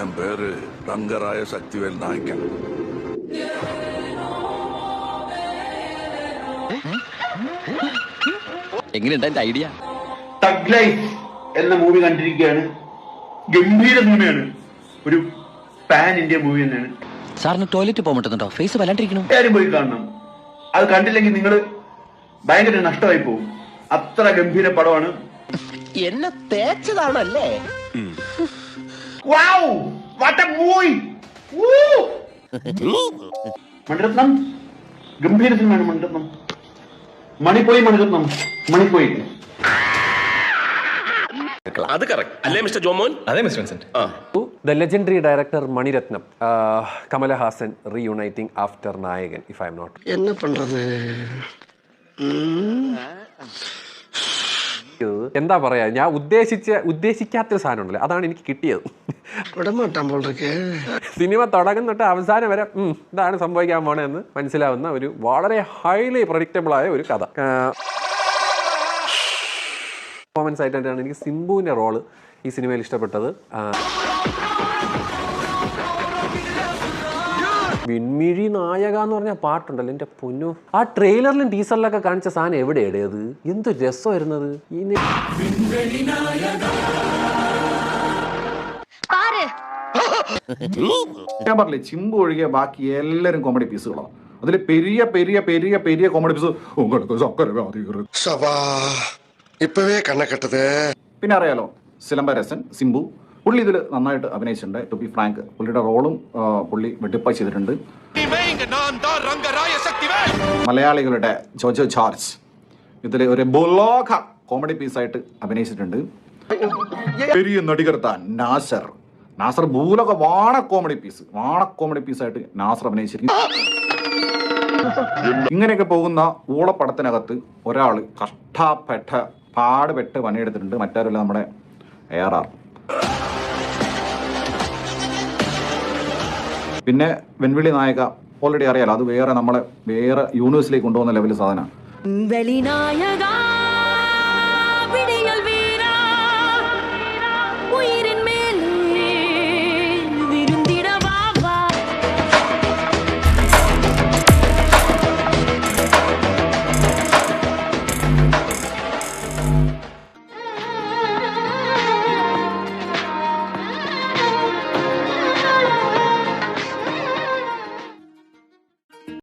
என் பேரு ரங்கராய சக்திவேல் நாயக்கன். എങ്ങനെയുണ്ട് എന്റെ ഐഡിയ? തഗ് ലൈഫ് എന്ന മൂവി കണ്ടിരിക്കുകയാണ്. ഗംഭീര സിനിമയാണ്. ഒരു പാൻ ഇന്ത്യ മൂവി തന്നെയാണ്. സാറിന് ടോയ്ലറ്റ് പോകാൻ പറ്റുന്നുണ്ടോ? ഫേസ് വല്ലാണ്ടിരിക്കണം. എല്ലാവരും പോയി കാണണം. അത് കണ്ടില്ലെങ്കിൽ നിങ്ങൾ ഭയങ്കര നഷ്ടമായി പോകും. അത്ര ഗംഭീര പടമാണ്. എന്നെ തേച്ചതാണല്ലേ? Wow what a movie. Mani Ratnam ഗംഭീര സിനിമയാണ്. മണിരത്നം മണിപ്പോയി. മണിരത്നം മണിപ്പോയി. അത് കറക്റ്റ് അല്ലേ മിസ്റ്റർ ജോമോൻ? അതെ mister Vincent. The legendary director Mani Ratnam, Kamala Hassan reuniting after Nayagan, if I am not. என்ன பண்றது? എന്താ പറയാ, ഞാൻ ഉദ്ദേശിക്കാത്തൊരു സാധനം ഉണ്ടല്ലോ, അതാണ് എനിക്ക് കിട്ടിയത്. സിനിമ തുടങ്ങും തൊട്ട് അവസാനം വരെ ഇതാണ് സംഭവിക്കാൻ പോണെന്ന് മനസ്സിലാവുന്ന ഒരു വളരെ ഹൈലി പ്രഡിക്റ്റബിൾ ആയ ഒരു കഥ. പെർഫോമൻസ് ആയിട്ടാണ് എനിക്ക് സിംബുവിൻ്റെ റോള് ഈ സിനിമയിൽ ഇഷ്ടപ്പെട്ടത്. വിൺമിഴി നായക എന്ന് പറഞ്ഞ പാട്ടുണ്ടല്ലോ, എൻ്റെ പൊന്നു. ആ ട്രെയിലറിലും ടീസറിലൊക്കെ കാണിച്ച സാധനം എവിടെയാണ് അത്? എന്ത് രസമായിരുന്നത്. ഞാൻ പറഞ്ഞില്ലേ, ചിമ്പു ഒഴികെ ബാക്കി എല്ലാവരും കോമഡി പീസുകളാണ്. അതിൽ പെരിയ പെരിയ പെരിയ പെരിയ കോമഡി പീസ്. ഇപ്പവേ കണ്ണക്കെട്ടത്. പിന്നെ അറിയാലോ, സിലംബരസൻ സിംബു, പുള്ളി ഇതിൽ നന്നായിട്ട് അഭിനയിച്ചിട്ടുണ്ട്. ടു ബി ഫ്രാങ്ക്, പുള്ളിയുടെ റോളും പുള്ളി വെട്ടിപ്പായി ചെയ്തിട്ടുണ്ട്. മലയാളികളുടെ ജോജോ ജോർജ് ഇതിൽ ഒരു ബുലോക കോമഡി പീസായിട്ട് അഭിനയിച്ചിട്ടുണ്ട്. പെരിയ നടികർ താൻ നാസർ ഭൂലോക വാണ കോമഡി പീസായിട്ട് നാസർ അഭിനയിച്ചിരിക്കും. ഇങ്ങനെയൊക്കെ പോകുന്ന ഊളപ്പടത്തിനകത്ത് ഒരാൾ കഷ്ടപ്പെട്ട പാടുപെട്ട് പണിയെടുത്തിട്ടുണ്ട്. മറ്റാരുമില്ല, നമ്മുടെ ARR. പിന്നെ വെൺവിളി നായക ഓൾറെഡി അറിയാലോ, അത് വേറെ നമ്മളെ വേറെ യൂണിവേഴ്സിലേക്ക് കൊണ്ടുപോകുന്ന ലെവൽ സാധനമാണ്.